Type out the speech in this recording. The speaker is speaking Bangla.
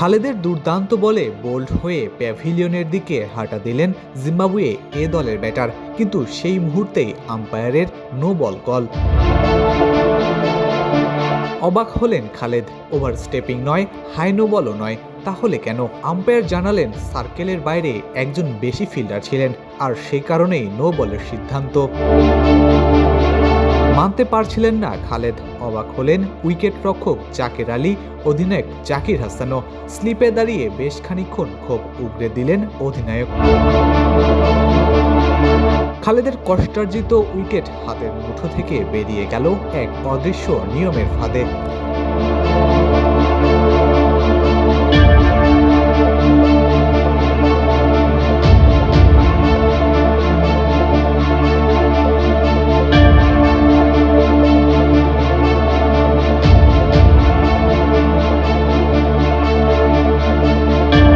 খালেদের দুর্দান্ত বলে বোল্ড হয়ে প্যাভিলিয়নের দিকে হাঁটা দিলেন জিম্বাবুয়ে এ দলের ব্যাটার, কিন্তু সেই মুহূর্তেই আম্পায়ারের নো বল কল। অবাক হলেন খালেদ। ওভার স্টেপিং নয়, হাই নো বলও নয়, তাহলে কেন? আম্পায়ার জানালেন সার্কেলের বাইরে একজন বেশি ফিল্ডার ছিলেন, আর সেই কারণেই নো বলের সিদ্ধান্ত। মানতে পারছিলেন না খালেদ। অবাক হলেন উইকেট রক্ষক জাকের আলী, অধিনায়ক জাকির হাসানও। স্লিপে দাঁড়িয়ে বেশ খানিকক্ষণ ক্ষোভ উগরে দিলেন অধিনায়ক। খালেদের কষ্টার্জিত উইকেট হাতের মুঠো থেকে বেরিয়ে গেল এক অদৃশ্য নিয়মের ফাঁদে।